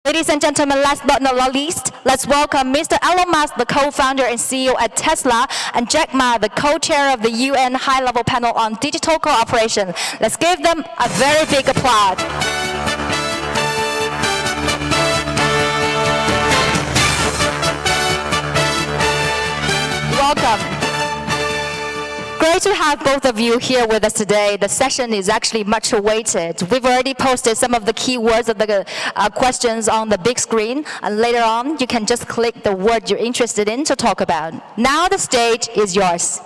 Ladies and gentlemen, last but not least, let's welcome Mr. Elon Musk, the co-founder and CEO at Tesla, and Jack Ma, the co-chair of the UN High-Level Panel on Digital Cooperation. Let's give them a very big applause. Welcome. Great to have both of you here with us today. The session is actually much awaited. We've already posted some of the keywords of the questions on the big screen, and later on you can just click the word you're interested in to talk about. Now the stage is yours.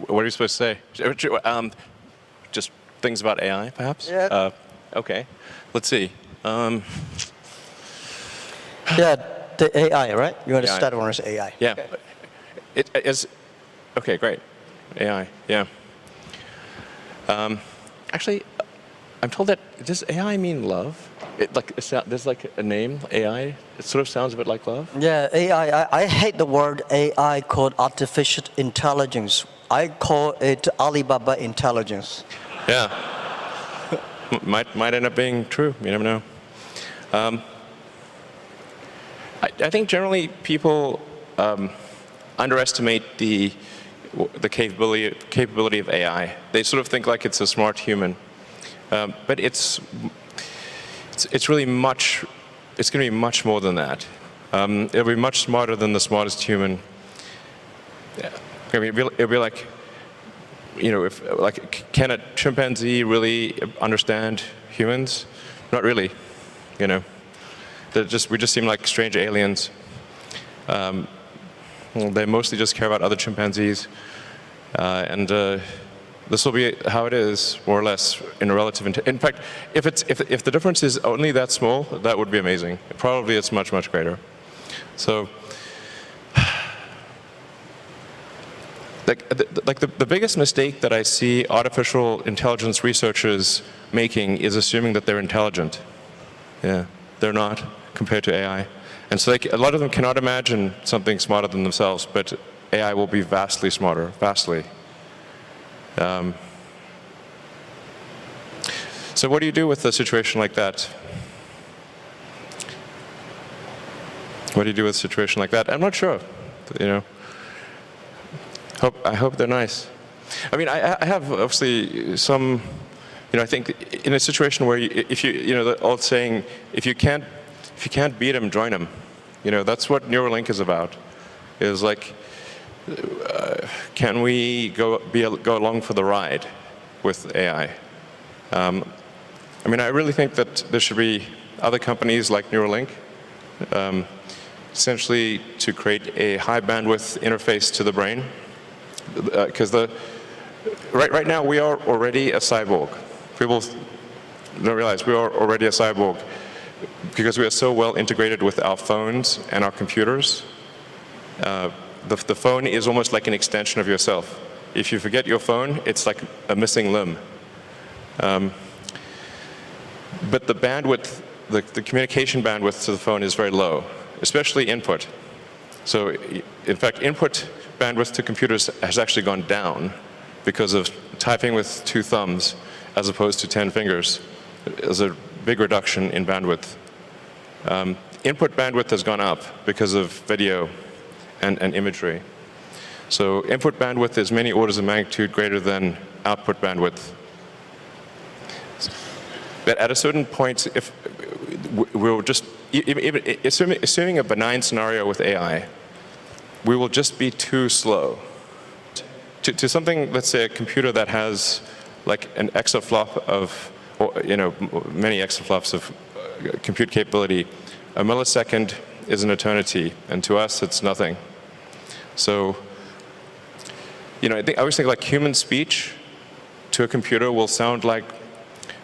What are you supposed to say? Just things about AI, perhaps? Yeah. Okay. Let's see. Yeah, the AI, right? You want to AI. start on AI? Yeah. Okay. It is. Okay, great. AI. Yeah. Actually, I'm told that does AI mean love? There's like a name AI. It sort of sounds a bit like love. Yeah, AI. I hate the word AI called artificial intelligence. I call it Alibaba intelligence. Yeah. might end up being true. You never know. I think generally people underestimate the capability of AI. They sort of think like it's a smart human, but it's really much. It's going to be much more than that. It'll be much smarter than the smartest human. I mean, it'll be like, can a chimpanzee really understand humans? Not really, we just seem like strange aliens. They mostly just care about other chimpanzees, and this will be how it is, more or less, in a relative. In fact, if the difference is only that small, that would be amazing. Probably it's much greater. So, the biggest mistake that I see artificial intelligence researchers making is assuming that they're intelligent. Yeah, they're not compared to AI. And so a lot of them cannot imagine something smarter than themselves, but AI will be vastly smarter, vastly. So what do you do with a situation like that? What do you do with a situation like that? I'm not sure, I hope they're nice. I mean, I have obviously some, I think in a situation where the old saying, if you can't beat them, join them. That's what Neuralink is about. Is like, can we go along for the ride with AI? I mean, I really think that there should be other companies like Neuralink, essentially to create a high bandwidth interface to the brain. Because right now we are already a cyborg. People don't realize we are already a cyborg because we are so well integrated with our phones and our computers. The phone is almost like an extension of yourself. If you forget your phone, it's like a missing limb. But the bandwidth, the communication bandwidth to the phone is very low, especially input. So, in fact, input bandwidth to computers has actually gone down because of typing with 2 thumbs as opposed to 10 fingers. There's a big reduction in bandwidth. Input bandwidth has gone up because of video and imagery. So input bandwidth is many orders of magnitude greater than output bandwidth. But at a certain point, if we'll just, assuming a benign scenario with AI, we will just be too slow. To something, let's say a computer that has like an exaflop of, many exaflops of compute capability, a millisecond is an eternity, and to us it's nothing. So, I always think like human speech to a computer will sound like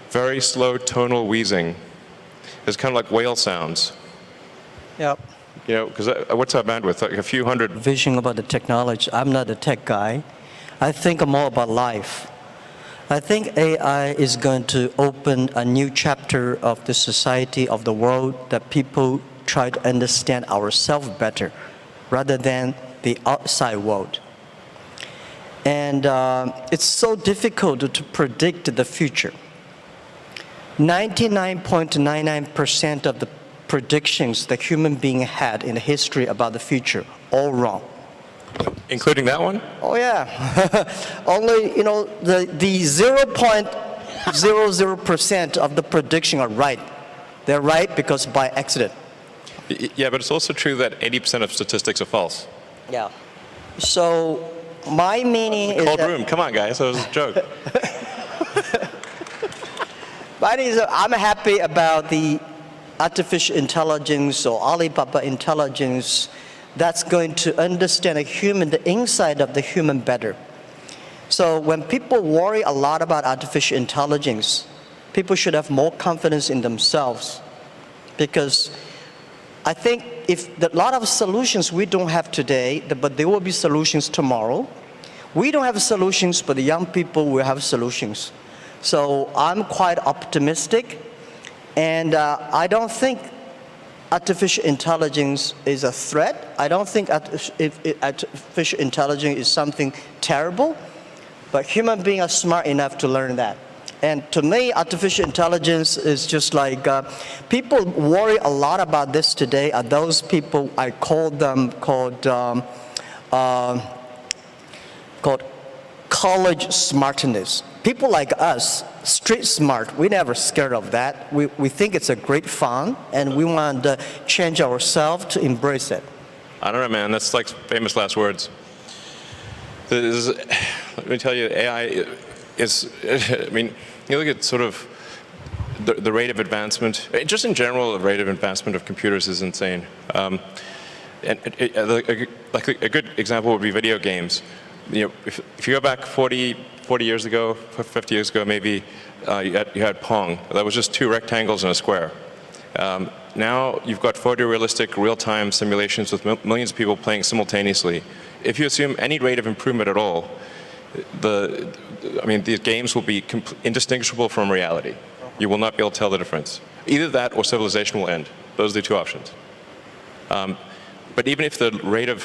very slow tonal wheezing. It's kind of like whale sounds. Yep. Because what's our bandwidth? Like a few hundred. Vision about the technology. I'm not a tech guy. I think more about life. I think AI is going to open a new chapter of the society, of the world, that people try to understand ourselves better rather than the outside world. And it's so difficult to predict the future. 99.99% of the predictions that human being had in history about the future, all wrong. Including that one? Oh yeah, only the 0.00% of the prediction are right. They're right because by accident. Yeah, but it's also true that 80% of statistics are false. Yeah. So my meaning is Cold that, room, come on guys, that was a joke. but I'm happy about the artificial intelligence or Alibaba intelligence that's going to understand the inside of the human better. So when people worry a lot about artificial intelligence, people should have more confidence in themselves. Because I think if a lot of solutions we don't have today, but there will be solutions tomorrow. We don't have solutions, but the young people will have solutions. So I'm quite optimistic. And I don't think artificial intelligence is a threat. I don't think artificial intelligence is something terrible. But human beings are smart enough to learn that. And to me, artificial intelligence is just like, people worry a lot about this today are those people, I call them called college smartness. People like us, street smart, we never scared of that. We think it's a great fun, and we want to change ourselves to embrace it. I don't know, man, that's like famous last words. Let me tell you, AI is, I mean, you look at sort of the rate of advancement, just in general, the rate of advancement of computers is insane. And like a good example would be video games. If you go back 40 years ago, 50 years ago maybe, you had Pong. That was just two rectangles and a square. Now you've got photorealistic real-time simulations with millions of people playing simultaneously. If you assume any rate of improvement at all, these games will be indistinguishable from reality. You will not be able to tell the difference. Either that or civilization will end. Those are the two options. But even if the rate of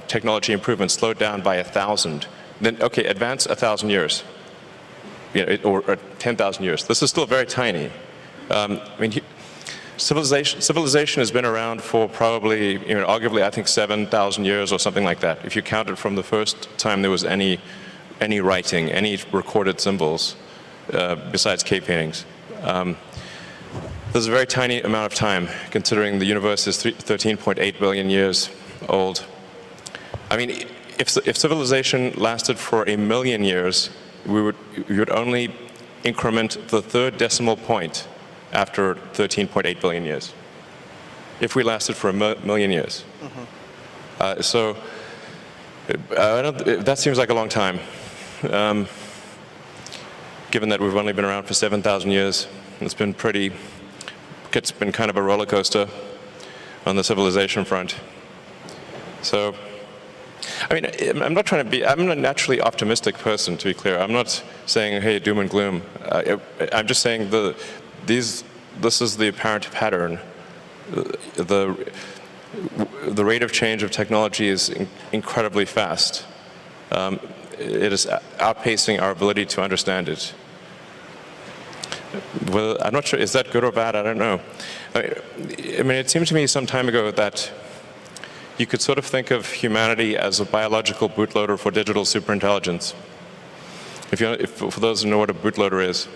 technology improvement slowed down by 1,000, then okay, advance 1,000 years, or 10,000 years. This is still very tiny. Civilization has been around for probably, arguably, I think 7,000 years or something like that. If you count it from the first time there was any writing, any recorded symbols, besides cave paintings. There's a very tiny amount of time, considering the universe is 13.8 billion years old. I mean, if civilization lasted for 1 million years, we would only increment the third decimal point after 13.8 billion years, if we lasted for 1 million years. Mm-hmm. So that seems like a long time, given that we've only been around for 7,000 years. It's been kind of a roller coaster on the civilization front. So, I mean, I'm a naturally optimistic person, to be clear. I'm not saying, hey, doom and gloom. I'm just saying this is the apparent pattern. The rate of change of technology is incredibly fast. It is outpacing our ability to understand it. Well, I'm not sure, is that good or bad? I don't know. I mean, it seemed to me some time ago that you could sort of think of humanity as a biological bootloader for digital superintelligence. For those who know what a bootloader is,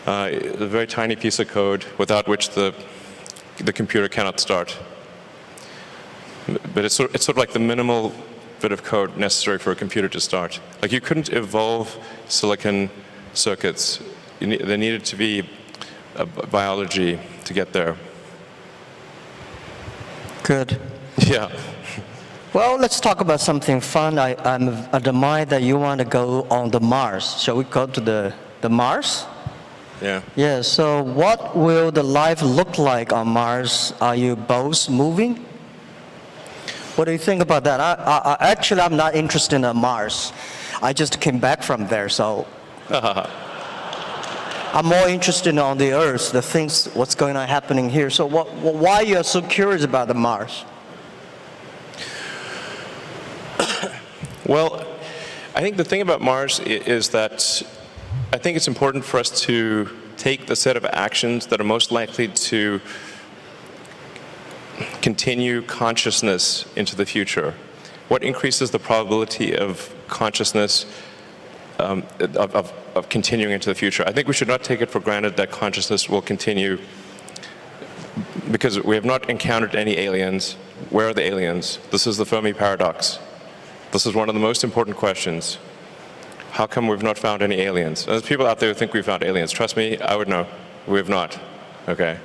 a very tiny piece of code without which the computer cannot start. But it's sort of like the minimal bit of code necessary for a computer to start. Like, you couldn't evolve silicon circuits. There needed to be a biology to get there. Good. Yeah. Well, let's talk about something fun. I admire that you want to go on the Mars. Shall we go to the Mars? Yeah. Yeah, so what will the life look like on Mars? Are you both moving? What do you think about that? Actually, I'm not interested in Mars. I just came back from there, so I'm more interested on the Earth, the things, what's going on happening here. So why you are so curious about the Mars? Well, I think the thing about Mars is that I think it's important for us to take the set of actions that are most likely to continue consciousness into the future. What increases the probability of consciousness of continuing into the future? I think we should not take it for granted that consciousness will continue because we have not encountered any aliens. Where are the aliens? This is the Fermi paradox. This is one of the most important questions. How come we've not found any aliens? There's people out there who think we've found aliens. Trust me, I would know. We have not. Okay.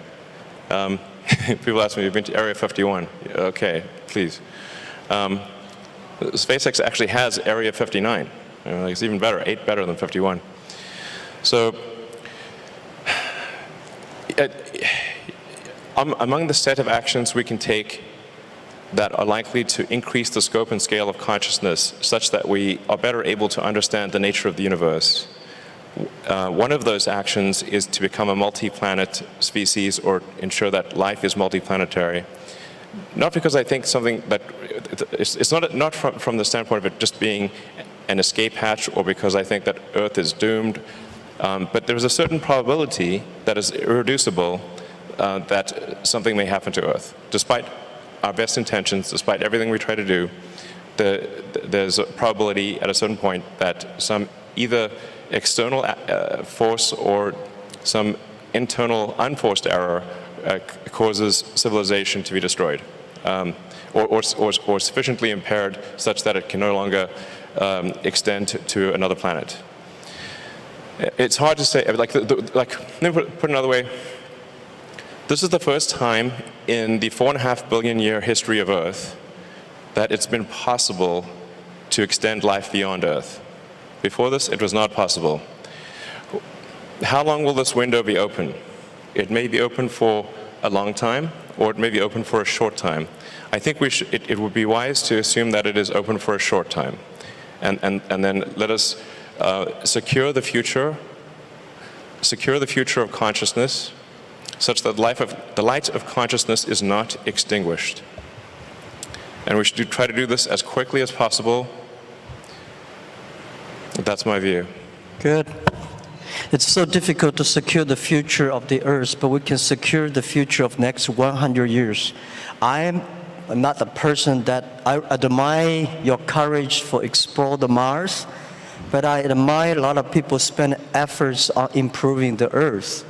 People ask me, you've been to Area 51. Okay, please. SpaceX actually has Area 59. It's even better, 8 better than 51. So, among the set of actions we can take that are likely to increase the scope and scale of consciousness such that we are better able to understand the nature of the universe, one of those actions is to become a multi-planet species or ensure that life is multi-planetary. Not because I think something that, it's not from the standpoint of it just being an escape hatch or because I think that Earth is doomed, but there's a certain probability that is irreducible that something may happen to Earth. Despite our best intentions, despite everything we try to do, there's a probability at a certain point that some either external force or some internal unforced error causes civilization to be destroyed, or sufficiently impaired such that it can no longer extend to another planet. It's hard to say. Let me put it another way. This is the first time in the 4.5 billion year history of Earth that it's been possible to extend life beyond Earth. Before this, it was not possible. How long will this window be open? It may be open for a long time, or it may be open for a short time. I think it would be wise to assume that it is open for a short time. And then let us secure the future of consciousness, such that the light of consciousness is not extinguished. And we should try to do this as quickly as possible. That's my view. Good. It's so difficult to secure the future of the Earth, but we can secure the future of next 100 years. I am not the person that I admire your courage for explore the Mars, but I admire a lot of people spend efforts on improving the Earth.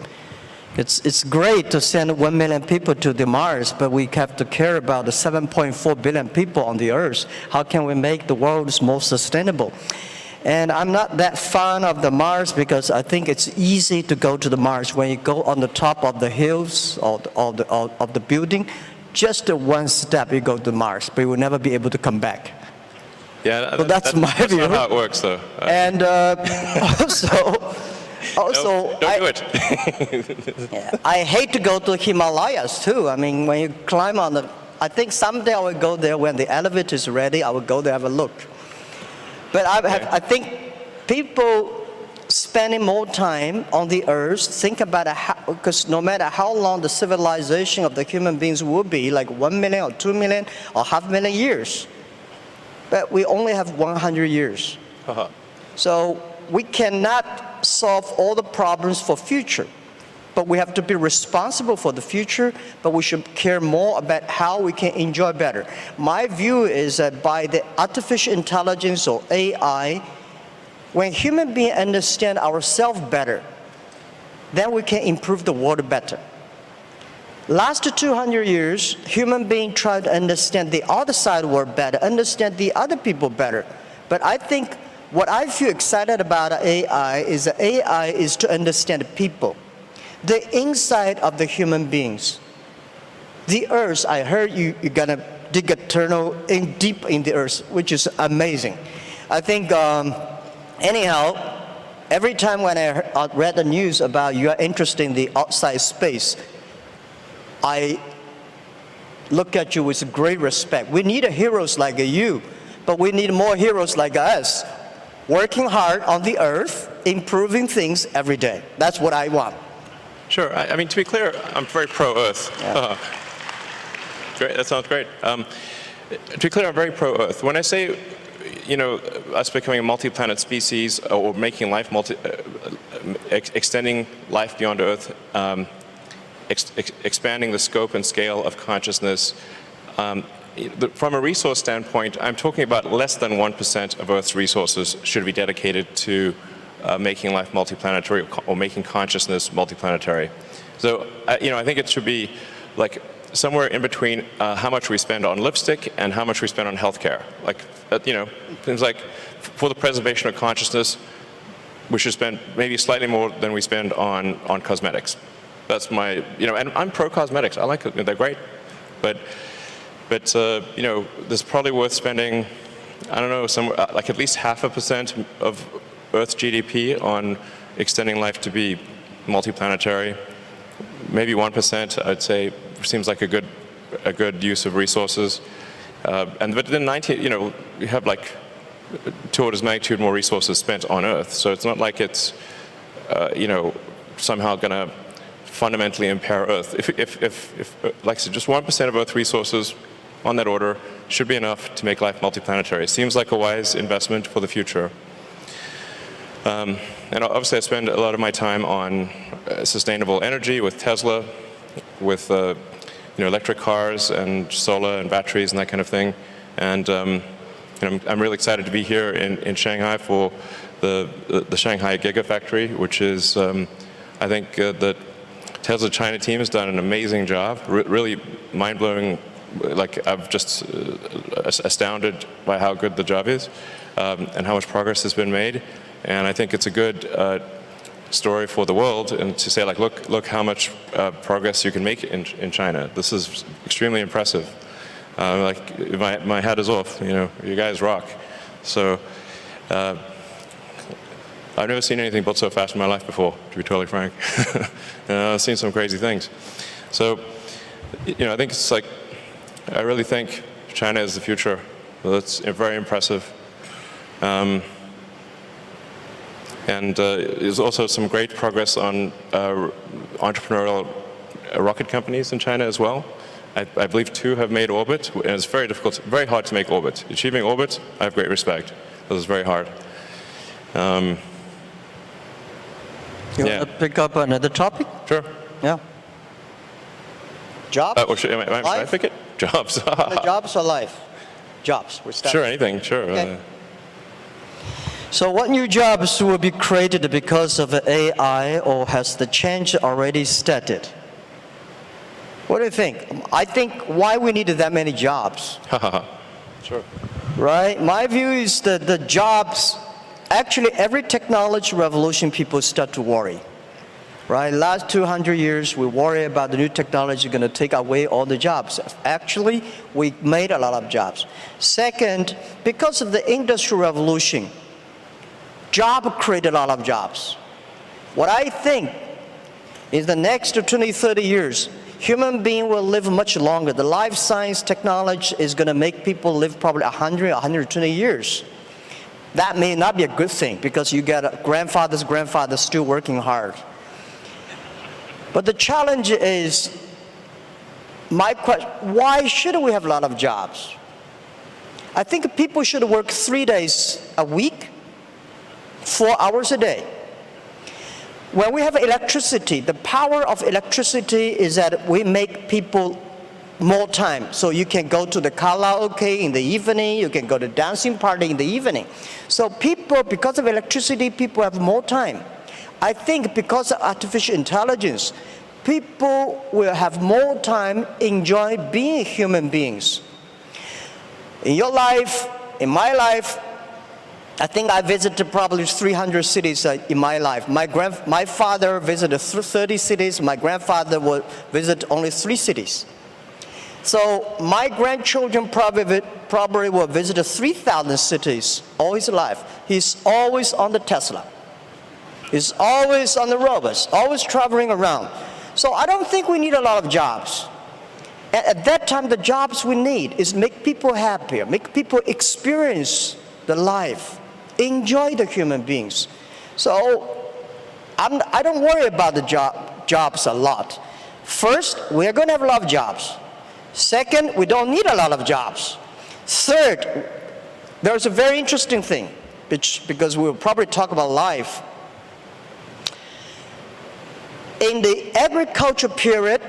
It's great to send 1 million people to the Mars, but we have to care about the 7.4 billion people on the Earth. How can we make the world more sustainable? And I'm not that fan of the Mars because I think it's easy to go to the Mars. When you go on the top of the hills of the building, just one step you go to Mars, but you will never be able to come back. Yeah, so that's my view. That's not how it works, though. And also, don't do it. I hate to go to Himalayas too. I mean, when you climb on the, I think someday I will go there when the elevator is ready. I will go there have a look. But I think people spending more time on the Earth, think about because no matter how long the civilization of the human beings will be, like 1 million or 2 million or 500,000 years, but we only have 100 years. So we cannot solve all the problems for future, but we have to be responsible for the future, but we should care more about how we can enjoy better. My view is that by the artificial intelligence or AI, when human beings understand ourselves better, then we can improve the world better. Last 200 years, human beings try to understand the other side of the world better, understand the other people better. But I think what I feel excited about AI is that AI is to understand people, the inside of the human beings. The Earth, I heard you're gonna dig a tunnel deep in the Earth, which is amazing. I think, anyhow, every time when I read the news about you are interested in the outside space, I look at you with great respect. We need heroes like you, but we need more heroes like us, working hard on the Earth, improving things every day. That's what I want. Sure. I mean, to be clear, I'm very pro-Earth. Yeah. Great. That sounds great. To be clear, I'm very pro-Earth. When I say, us becoming a multi-planet species or making life extending life beyond Earth, expanding the scope and scale of consciousness. From a resource standpoint, I'm talking about less than 1% of Earth's resources should be dedicated to making life multiplanetary or making consciousness multiplanetary. So, I think it should be like somewhere in between how much we spend on lipstick and how much we spend on healthcare. Like, things like for the preservation of consciousness, we should spend maybe slightly more than we spend on cosmetics. That's my, and I'm pro cosmetics. I like it. They're great, but there's probably worth spending, I don't know, somewhere like at least 0.5% of Earth's GDP on extending life to be multiplanetary. Maybe 1%, I'd say, seems like a good use of resources. But then we have like 2 orders of magnitude more resources spent on Earth. So it's not like it's somehow going to fundamentally impair Earth. If like I said, just 1% of Earth resources on that order should be enough to make life multiplanetary. It seems like a wise investment for the future. And obviously I spend a lot of my time on sustainable energy with Tesla, with electric cars and solar and batteries and that kind of thing. And I'm really excited to be here in Shanghai for the Shanghai Gigafactory, which is, I think the Tesla China team has done an amazing job, really mind-blowing. Like, I'm just astounded by how good the job is and how much progress has been made. And I think it's a good story for the world, and to say, like, look how much progress you can make in China. This is extremely impressive. Like, my hat is off. You guys rock. So I've never seen anything built so fast in my life before, to be totally frank. I've seen some crazy things. So I think it's like, I really think China is the future. That's very impressive. And there's also some great progress on entrepreneurial rocket companies in China as well. I believe 2 have made orbit, and it's very difficult, very hard to make orbit. Achieving orbit, I have great respect. This is very hard. You want to pick up another topic? Sure. Yeah. Jobs? Should I pick it? Jobs. Jobs or life? Jobs. Sure, anything, sure. Okay. So what new jobs will be created because of AI, or has the change already started? What do you think? I think why we needed that many jobs. Sure. Right? My view is that the jobs, actually every technology revolution, people start to worry. Right? Last 200 years, we worry about the new technology going to take away all the jobs. Actually, we made a lot of jobs. Second, because of the industrial revolution, job created a lot of jobs. What I think is the next 20, 30 years, human being will live much longer. The life science technology is going to make people live probably 100, 120 years. That may not be a good thing, because you get a grandfather's grandfather still working hard. But the challenge is, my question, why should we have a lot of jobs? I think people should work 3 days a week, 4 hours a day. When we have electricity, the power of electricity is that we make people more time. So you can go to the karaoke in the evening, you can go to dancing party in the evening. So people, because of electricity, people have more time. I think because of artificial intelligence, people will have more time enjoy being human beings. In your life, in my life, I think I visited probably 300 cities in my life. My father visited 30 cities. My grandfather would visit only 3 cities. So my grandchildren probably will visit 3,000 cities all his life. He's always on the Tesla. He's always on the robots, always traveling around. So I don't think we need a lot of jobs. At that time, the jobs we need is make people happier, make people experience the life, enjoy the human beings. So I don't worry about the jobs a lot. First, we are going to have a lot of jobs. Second, we don't need a lot of jobs. Third, There's a very interesting thing, because we'll probably talk about life. In the agriculture period,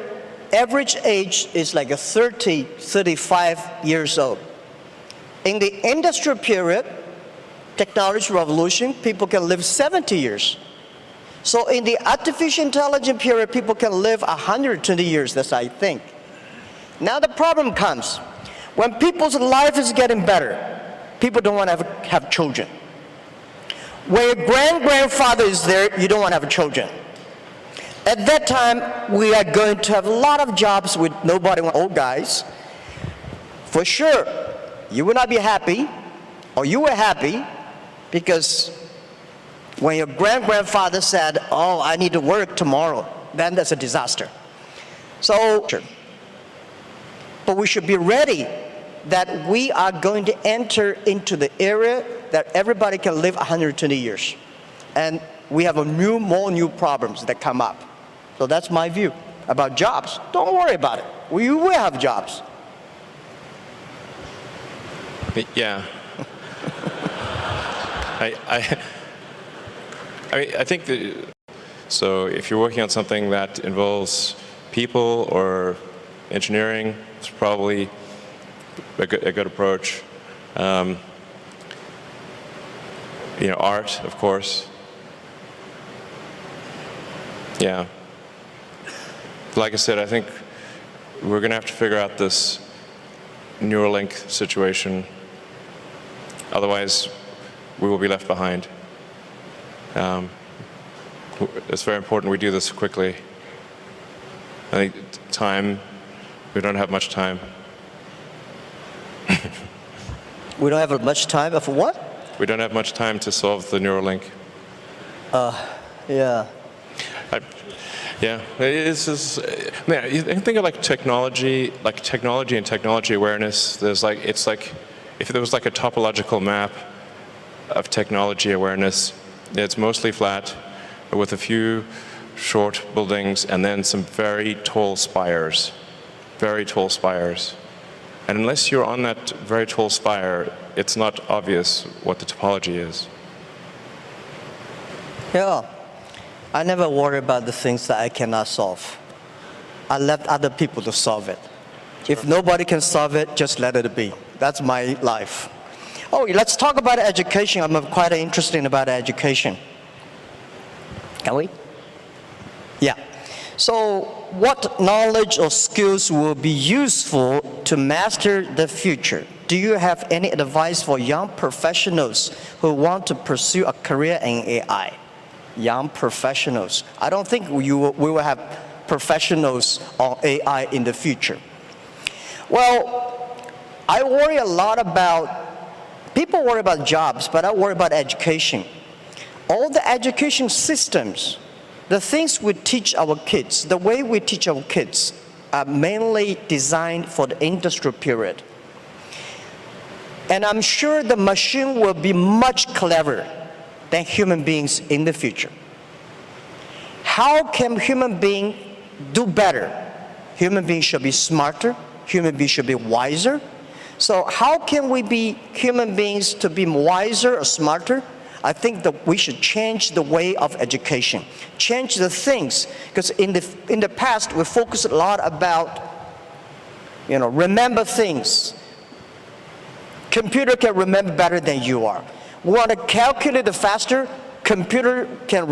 average age is like 30, 35 years old. In the industrial period, technology revolution, people can live 70 years. So in the artificial intelligence period, people can live 120 years, that's I think. Now the problem comes, when people's life is getting better, people don't want to have children. When your grandfather is there, you don't want to have children. At that time, we are going to have a lot of jobs with nobody, old guys. For sure, you will not be happy, or you were happy, because when your grandfather said, oh, I need to work tomorrow, then that's a disaster. So, but we should be ready that we are going to enter into the era that everybody can live 120 years. And we have more new problems that come up. So that's my view about jobs. Don't worry about it. We will have jobs. Yeah. I think that, so if you're working on something that involves people or engineering, it's probably a good approach. Art, of course. Yeah. Like I said, I think we're going to have to figure out this Neuralink situation. Otherwise, we will be left behind. It's very important we do this quickly. I think time, we don't have much time. We don't have much time for what? We don't have much time to solve the Neuralink. Yeah. Yeah, man, you think of like technology and technology awareness. It's like if there was like a topological map of technology awareness, it's mostly flat with a few short buildings and then some very tall spires. And unless you're on that very tall spire, it's not obvious what the topology is. Yeah. I never worry about the things that I cannot solve. I left other people to solve it. If nobody can solve it, just let it be. That's my life. Oh, let's talk about education. I'm quite interested about education. Can we? Yeah. So what knowledge or skills will be useful to master the future? Do you have any advice for young professionals who want to pursue a career in AI? Young professionals. I don't think we will have professionals on AI in the future. Well, I worry a lot about, people worry about jobs, but I worry about education. All the education systems, the things we teach our kids, the way we teach our kids are mainly designed for the industrial period. And I'm sure the machine will be much cleverer than human beings in the future. How can human beings do better? Human beings should be smarter. Human beings should be wiser. So how can we be human beings to be wiser or smarter? I think that we should change the way of education, change the things, because in the past we focused a lot about, remember things. Computer can remember better than you are. We want to calculate faster, computer can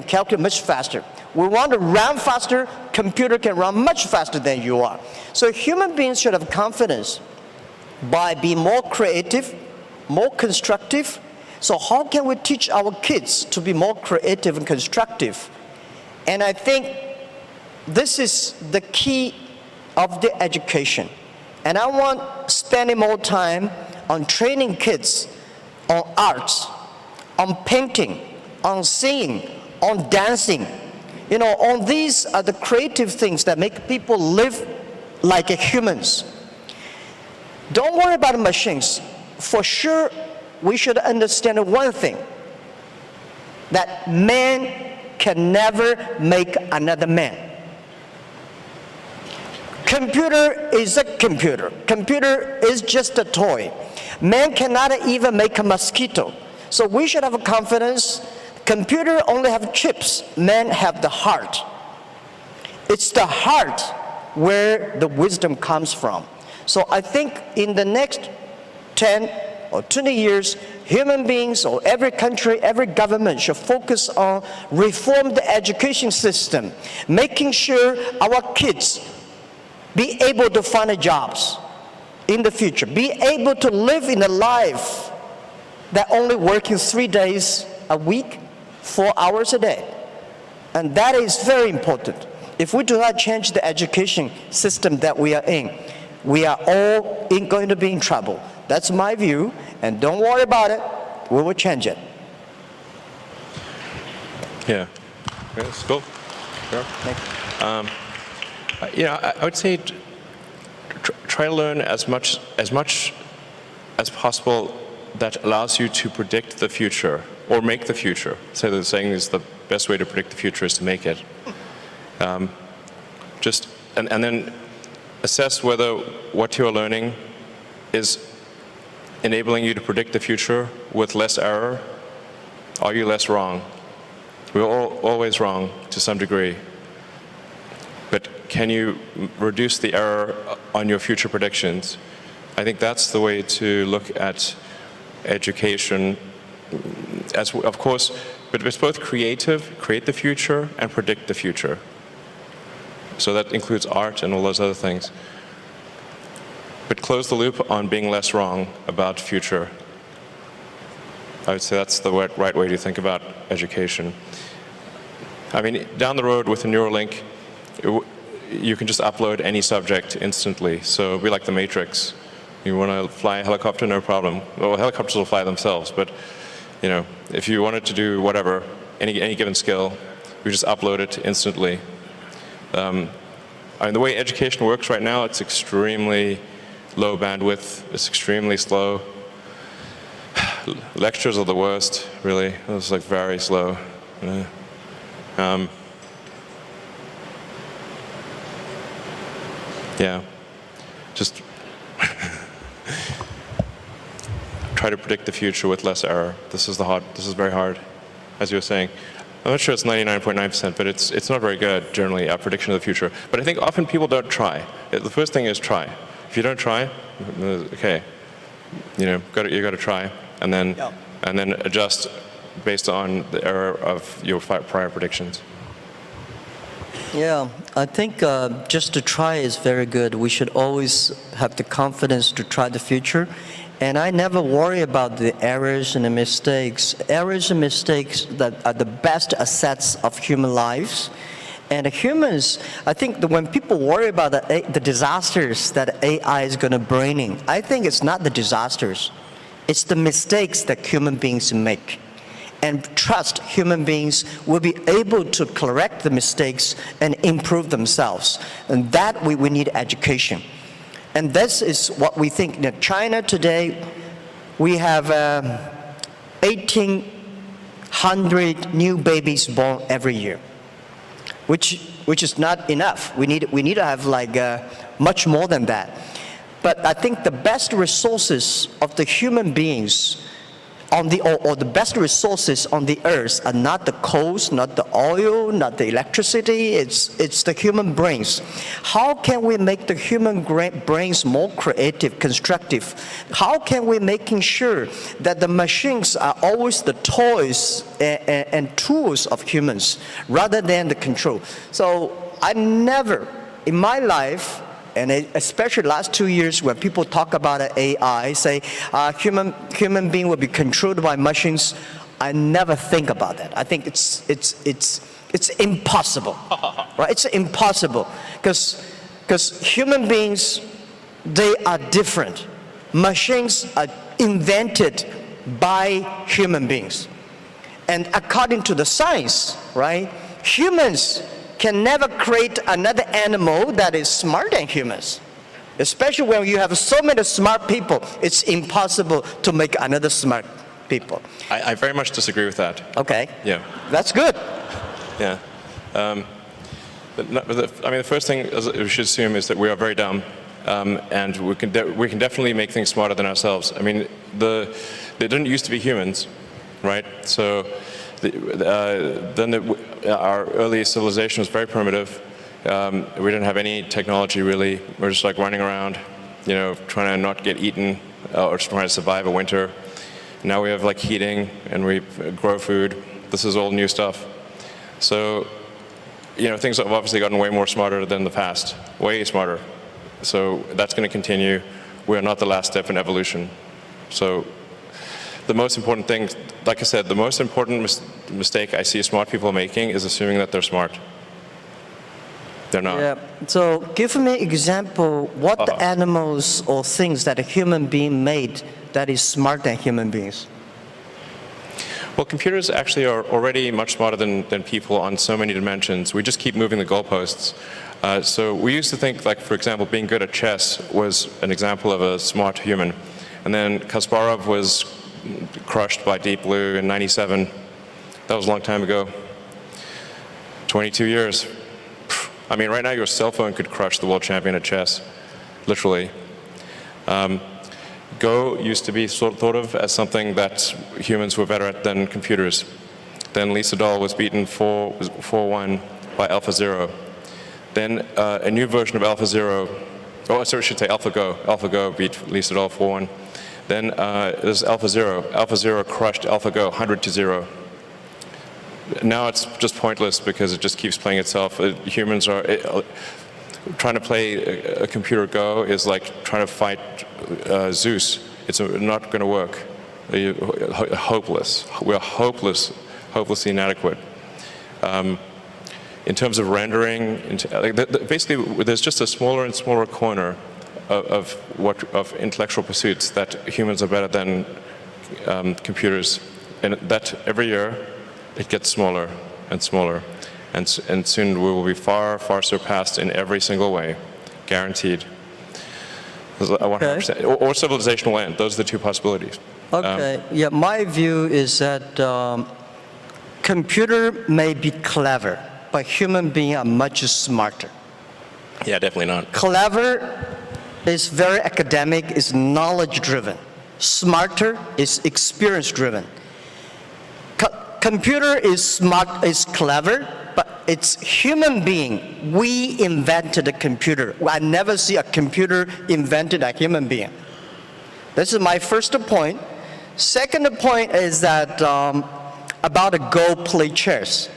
calculate much faster. We want to run faster, computer can run much faster than you are. So human beings should have confidence by being more creative, more constructive. So how can we teach our kids to be more creative and constructive? And I think this is the key of the education. And I want spending more time on training kids on arts, on painting, on singing, on dancing. On these are the creative things that make people live like humans. Don't worry about machines. For sure, we should understand one thing, that man can never make another man. Computer is a computer. Computer is just a toy. Man cannot even make a mosquito. So we should have confidence. Computer only have chips. Man have the heart. It's the heart where the wisdom comes from. So I think in the next 10 or 20 years, human beings or every country, every government should focus on reform the education system, making sure our kids be able to find jobs in the future, be able to live in a life that only working 3 days a week, 4 hours a day. And that is very important. If we do not change the education system that we are in, we are all going to be in trouble. That's my view, and don't worry about it. We will change it. Yeah. That's cool. Sure. I would say try to learn as much as possible that allows you to predict the future or make the future. So the saying is the best way to predict the future is to make it. And then assess whether what you're learning is enabling you to predict the future with less error. Are you less wrong? We're always wrong to some degree. But can you reduce the error on your future predictions? I think that's the way to look at education. As of course, but it's both create the future, and predict the future. So that includes art and all those other things. But close the loop on being less wrong about future. I would say that's the right way to think about education. I mean, down the road with a Neuralink, you can just upload any subject instantly. So it'll be like the Matrix. You want to fly a helicopter, no problem. Well, helicopters will fly themselves, but if you wanted to do whatever, any given skill, you just upload it instantly. I mean, the way education works right now, it's extremely low bandwidth. It's extremely slow. Lectures are the worst, really. It's like very slow. Yeah, just try to predict the future with less error. This is very hard, as you were saying. I'm not sure it's 99.9%, but it's not very good, generally, at prediction of the future. But I think often people don't try. The first thing is try. If you don't try, okay, you got to try, and then adjust based on the error of your prior predictions. Yeah, I think just to try is very good. We should always have the confidence to try the future. And I never worry about the errors and the mistakes. Errors and mistakes that are the best assets of human lives. And humans, I think that when people worry about the disasters that AI is going to bring in, I think it's not the disasters. It's the mistakes that human beings make. And trust human beings will be able to correct the mistakes and improve themselves. And that we need education. And this is what we think. In China today, we have 1,800 new babies born every year, which is not enough. We need to have much more than that. But I think the best resources of the human beings or the best resources on the earth are not the coals, not the oil, not the electricity, it's the human brains. How can we make the human brains more creative, constructive? How can we making sure that the machines are always the toys and tools of humans rather than the control? So I never, in my life, and especially last 2 years when people talk about AI, say human being will be controlled by machines, I never think about that. I think it's impossible, right? It's impossible because human beings, they are different. Machines are invented by human beings. And according to the science, right, humans can never create another animal that is smarter than humans. Especially when you have so many smart people, it's impossible to make another smart people. I very much disagree with that. Okay. Yeah. That's good. Yeah. The first thing we should assume is that we are very dumb. and we can definitely make things smarter than ourselves. I mean, they didn't used to be humans, right? So our early civilization was very primitive. We didn't have any technology really. We're just like running around, you know, trying to not get eaten or just trying to survive a winter. Now we have like heating and we grow food. This is all new stuff. So, you know, things have obviously gotten way more smarter than the past, way smarter. So that's going to continue. We're not the last step in evolution. So the most important thing, like I said, the most important mistake I see smart people making is assuming that they're smart. They're not. Yeah. So give me an example, what the animals or things that a human being made that is smarter than human beings? Well, computers actually are already much smarter than people on so many dimensions. We just keep moving the goalposts. So we used to think, like, for example, being good at chess was an example of a smart human. And then Kasparov was crushed by Deep Blue in '97. That was a long time ago. 22 years. I mean, right now your cell phone could crush the world champion at chess, literally. Go used to be thought of as something that humans were better at than computers. Then Lee Sedol was beaten 4-1 by AlphaZero. Then a new version of AlphaZero, oh, sorry, I should say AlphaGo. AlphaGo beat Lee Sedol 4-1. Then there's AlphaZero. AlphaZero crushed AlphaGo 100-0. Now it's just pointless because it just keeps playing itself. Humans are trying to play a computer Go is like trying to fight Zeus. It's not going to work. Hopeless. We're hopelessly inadequate. In terms of rendering, basically, there's just a smaller and smaller corner of intellectual pursuits that humans are better than computers, and that every year it gets smaller and smaller, and soon we will be far, far surpassed in every single way, guaranteed. 100%. Or civilization will end. Those are the two possibilities. Okay. Yeah, my view is that computer may be clever, but human beings are much smarter. Yeah, definitely not. Clever is very academic, is knowledge-driven. Smarter is experience-driven. Computer is smart, is clever, but it's human being. We invented a computer. I never see a computer invented a human being. This is my first point. Second point is that about a Go play chess.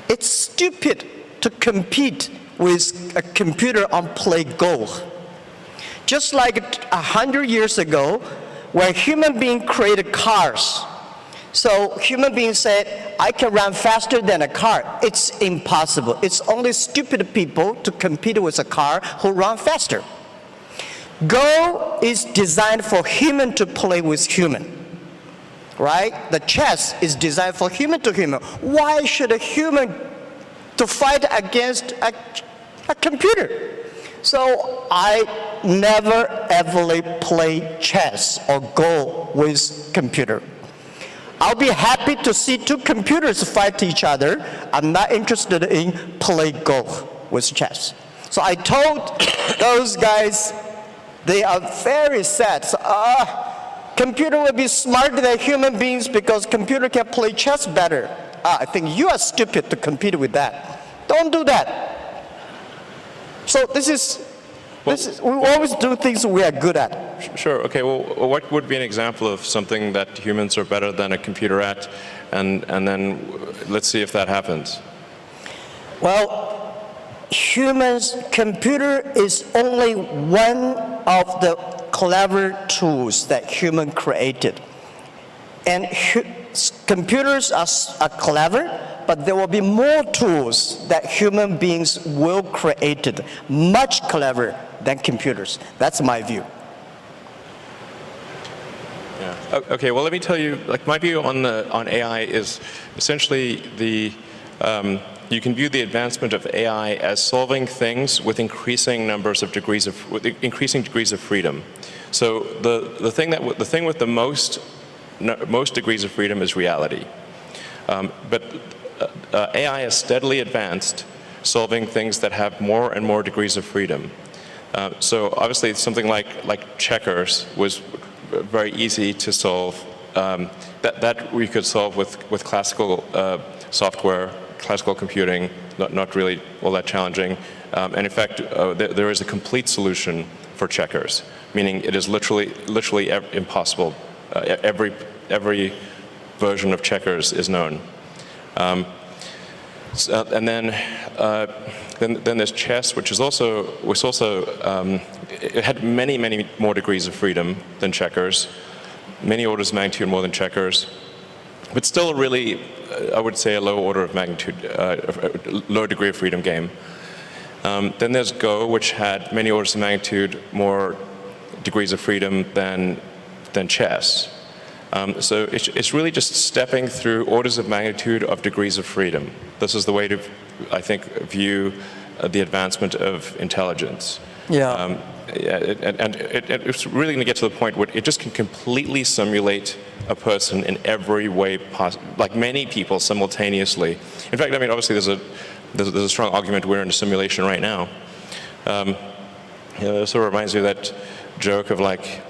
It's stupid to compete with a computer on play Go. Just like 100 years ago, when human beings created cars, so human beings said, I can run faster than a car. It's impossible. It's only stupid people to compete with a car who run faster. Go is designed for human to play with human, right? The chess is designed for human to human. Why should a human to fight against a computer? So I never ever play chess or Go with computer. I'll be happy to see two computers fight each other. I'm not interested in play Go with chess. So I told those guys, they are very sad. So, computer will be smarter than human beings because computer can play chess better. I think you are stupid to compete with that. Don't do that. So we always do things we are good at. Sure. Okay. Well, what would be an example of something that humans are better than a computer at, and then let's see if that happens. Well, computer is only one of the clever tools that human created, and computers are clever. But there will be more tools that human beings will create, much clever than computers. That's my view. Yeah. Okay. Well, let me tell you. Like my view on AI is essentially you can view the advancement of AI as solving things with increasing degrees of freedom. So the thing with the most degrees of freedom is reality. But AI has steadily advanced, solving things that have more and more degrees of freedom. So obviously something like checkers was very easy to solve. That we could solve with classical software, classical computing, not really all that challenging. And in fact, there is a complete solution for checkers, meaning it is literally impossible. Every version of checkers is known. And then there's chess, which also it had many more degrees of freedom than checkers, many orders of magnitude more than checkers, but still really, I would say, a low order of magnitude, low degree of freedom game. Then there's Go, which had many orders of magnitude more degrees of freedom than chess. So it's really just stepping through orders of magnitude of degrees of freedom. This is the way to, I think, view the advancement of intelligence. Yeah. And it's really going to get to the point where it just can completely simulate a person in every way possible, like many people simultaneously. In fact, I mean, obviously there's a strong argument we're in a simulation right now. It sort of reminds me of that joke of like,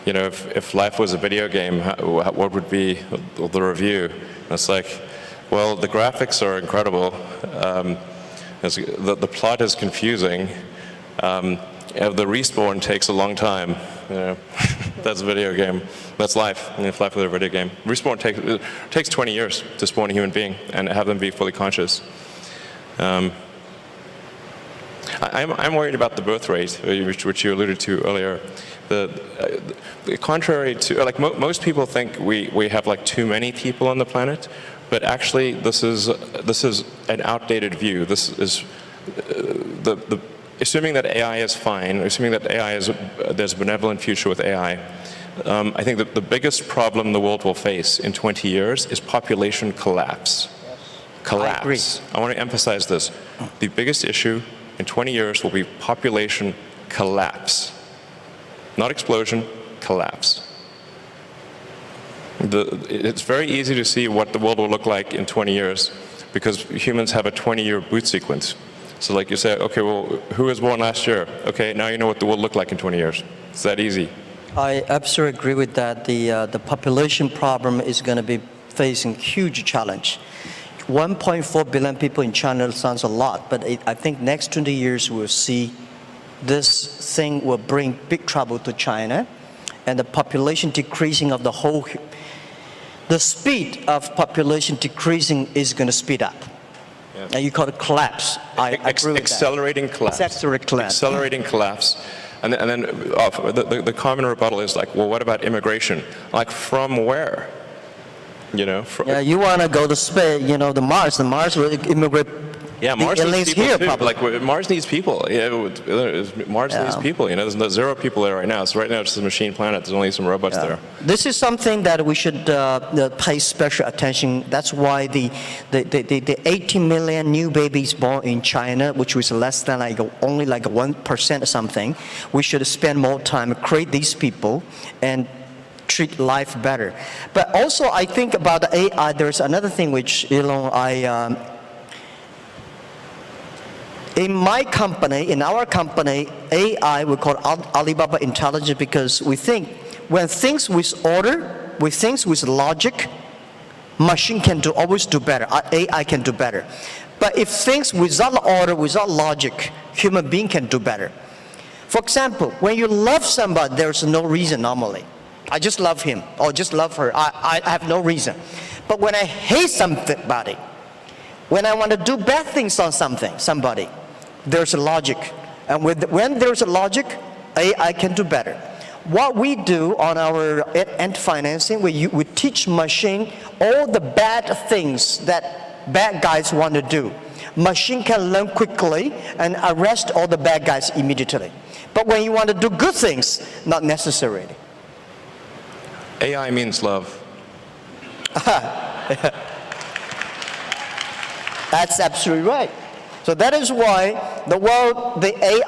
if life was a video game, what would be the review? And it's like, well, the graphics are incredible. The plot is confusing. The respawn takes a long time. That's a video game. That's life. If life was a video game, respawn takes 20 years to spawn a human being and have them be fully conscious. I'm worried about the birth rate, which you alluded to earlier. Contrary to, like most people think we have like too many people on the planet, but actually this is an outdated view. This is assuming that AI is fine, assuming that there's a benevolent future with AI. I think that the biggest problem the world will face in 20 years is population collapse. Collapse. I agree. I want to emphasize this. The biggest issue in 20 years will be population collapse. Not explosion, collapse. It's very easy to see what the world will look like in 20 years because humans have a 20-year boot sequence. So like you say, okay, well, who was born last year? Okay, now you know what the world look like in 20 years. It's that easy. I absolutely agree with that. The population problem is going to be facing huge challenge. 1.4 billion people in China sounds a lot, but I think next 20 years we'll see this thing will bring big trouble to China, and the population decreasing of the speed of population decreasing is going to speed up. Yes. And you call it collapse. I agree with accelerating that. collapse. Accelerating collapse. Accelerating collapse. And then the common rebuttal is like, well, what about immigration? Like, from where? Yeah, you want to go to space, the Mars will immigrate. Yeah, Mars needs people here, too. probably. Like, Mars needs people. Mars needs people. There's no 0 people there right now. So right now it's just a machine planet. There's only some robots there. This is something that we should pay special attention. That's why the 18 million new babies born in China, which was less than only 1% or something, we should spend more time create these people and treat life better. But also I think about the AI, there's another thing which, in our company, AI, we call Alibaba Intelligence because we think when things with order, with things with logic, machine can always do better, AI can do better. But if things without order, without logic, human being can do better. For example, when you love somebody, there's no reason normally. I just love him or just love her. I have no reason. But when I hate somebody, when I want to do bad things on somebody, there's a logic. And when there's a logic, AI can do better. What we do on our end financing, we teach machine all the bad things that bad guys want to do. Machine can learn quickly and arrest all the bad guys immediately. But when you want to do good things, not necessarily. AI means love. That's absolutely right. So that is why the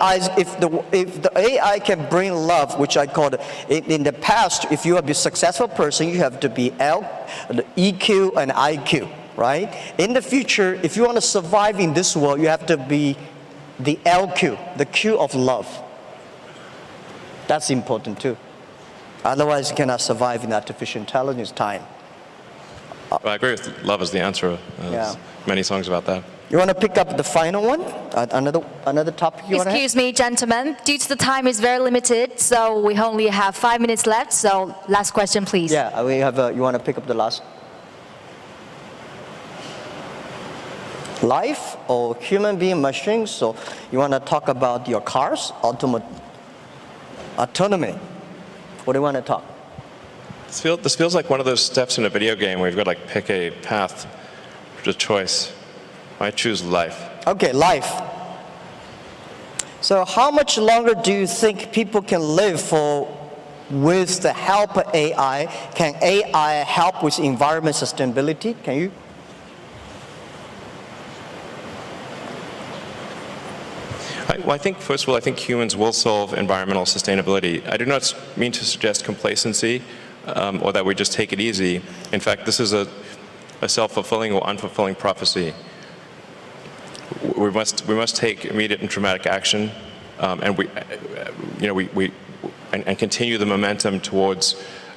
AIs, if the AI can bring love, which I call it, in the past, if you are a successful person, you have to be EQ and IQ, right? In the future, if you want to survive in this world, you have to be the LQ, the Q of love. That's important too. Otherwise, you cannot survive in artificial intelligence time. Well, I agree with love is the answer. There's many songs about that. You want to pick up the final one? Another topic you want to have? Excuse me, gentlemen. Due to the time is very limited, so we only have 5 minutes left. So last question, please. Yeah, we have. You want to pick up the last? Life or human being machines? So you want to talk about your cars, autonomy? What do you want to talk? This feels like one of those steps in a video game where you've got to like pick a path, a choice. I choose life. Okay, life. So how much longer do you think people can live with the help of AI? Can AI help with environment sustainability? Can you? I think, first of all, I think humans will solve environmental sustainability. I do not mean to suggest complacency or that we just take it easy. In fact, this is a self-fulfilling or unfulfilling prophecy. We must take immediate and dramatic action, and and continue the momentum towards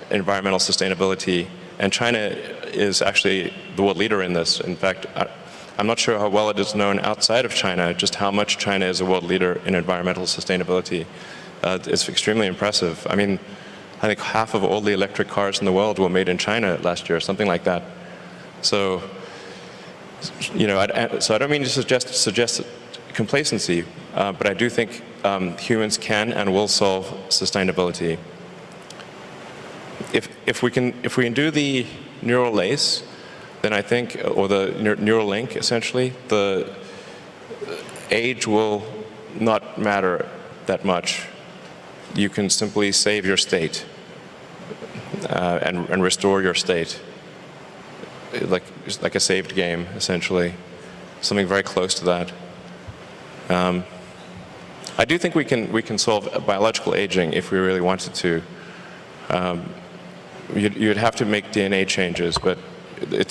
environmental sustainability. And China is actually the world leader in this. In fact, I'm not sure how well it is known outside of China, just how much China is a world leader in environmental sustainability. It's extremely impressive. I mean, I think half of all the electric cars in the world were made in China last year, something like that. So, so I don't mean to suggest complacency, but I do think humans can and will solve sustainability. If we can do the neural lace, then I think, or the neural link, essentially, the age will not matter that much. You can simply save your state and restore your state, like a saved game, essentially, something very close to that. I do think we can solve biological aging if we really wanted to. You'd have to make DNA changes, but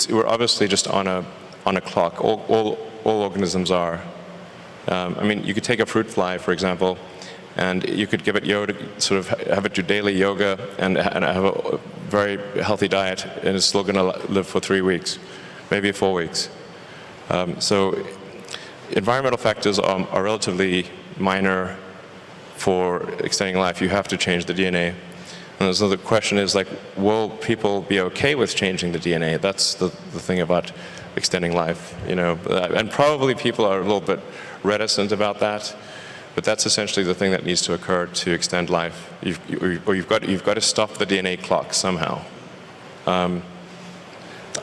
we're obviously just on a clock. All organisms are. I mean, you could take a fruit fly, for example, and you could give it yoga, sort of have it do daily yoga and have a very healthy diet, and it's still going to live for 3 weeks, maybe 4 weeks. So environmental factors are relatively minor for extending life. You have to change the DNA. And so the question is, like, will people be okay with changing the DNA? That's the thing about extending life, and probably people are a little bit reticent about that, but that's essentially the thing that needs to occur to extend life. You've got to stop the DNA clock somehow. I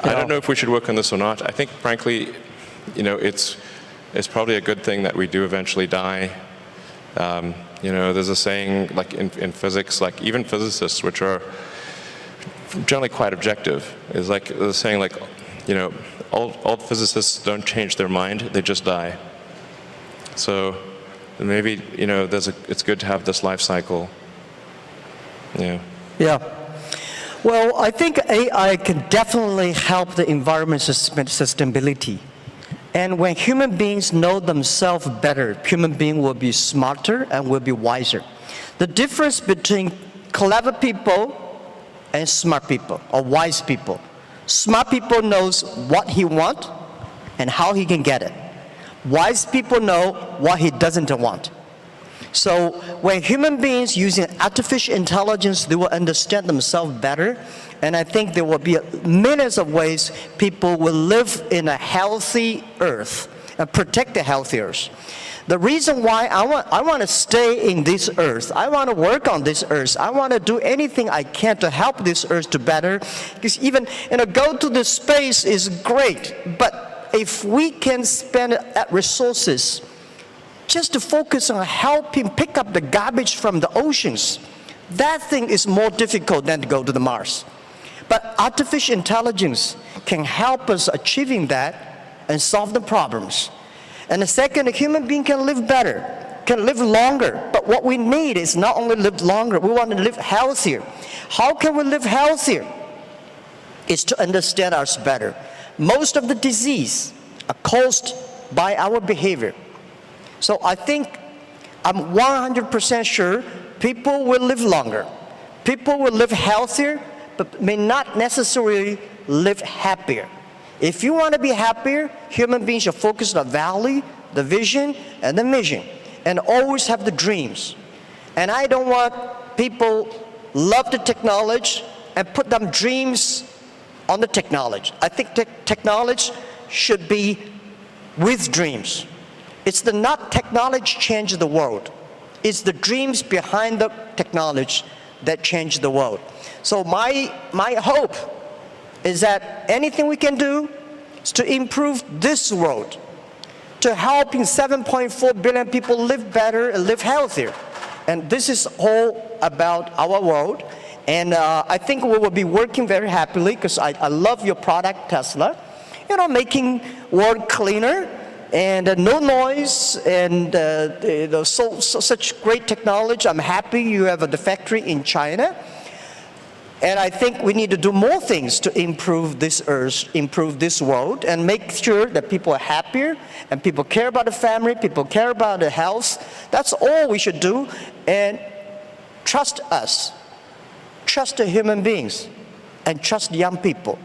don't know if we should work on this or not. I think, frankly, it's probably a good thing that we do eventually die. There's a saying, like in physics, like even physicists, which are generally quite objective, is like the saying, like, all physicists don't change their mind; they just die. So maybe it's good to have this life cycle. Yeah. Yeah. Well, I think AI can definitely help the environment sustainability. And when human beings know themselves better, human beings will be smarter and will be wiser. The difference between clever people and smart people, or wise people. Smart people knows what he wants and how he can get it. Wise people know what he doesn't want. So when human beings using artificial intelligence, they will understand themselves better. And I think there will be millions of ways people will live in a healthy earth and protect the healthy earth. The reason why I want to stay in this earth, I want to work on this earth, I want to do anything I can to help this earth to better. Because even go to the space is great, but if we can spend resources just to focus on helping pick up the garbage from the oceans, that thing is more difficult than to go to the Mars. But artificial intelligence can help us achieving that and solve the problems. And the second, a human being can live better, can live longer. But what we need is not only live longer, we want to live healthier. How can we live healthier? It's to understand us better. Most of the disease are caused by our behavior. So I think I'm 100% sure people will live longer. People will live healthier, but may not necessarily live happier. If you want to be happier, human beings should focus on the value, the vision, and the mission, and always have the dreams. And I don't want people love the technology and put them dreams on the technology. I think technology should be with dreams. It's the not technology change the world. It's the dreams behind the technology that change the world. So my hope is that anything we can do is to improve this world, to helping 7.4 billion people live better and live healthier. And this is all about our world. And I think we will be working very happily because I love your product, Tesla. You know, making world cleaner and no noise and such great technology. I'm happy you have the factory in China. And I think we need to do more things to improve this earth, improve this world, and make sure that people are happier and people care about the family, people care about the health. That's all we should do. And trust us. Trust the human beings and trust young people.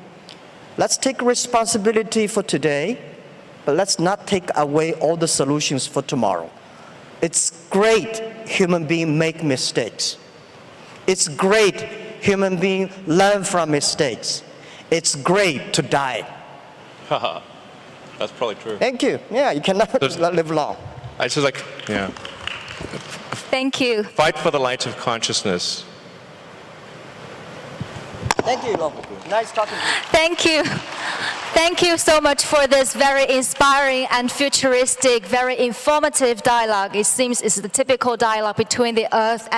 Let's take responsibility for today, but let's not take away all the solutions for tomorrow. It's great human beings make mistakes. It's great human beings learn from mistakes. It's great to die. Haha, that's probably true. Thank you. Yeah, you cannot live long. I just like, yeah. Thank you. Fight for the light of consciousness. Thank you, Elon. Nice talking to you. Thank you. Thank you so much for this very inspiring and futuristic, very informative dialogue. It seems it's the typical dialogue between the Earth and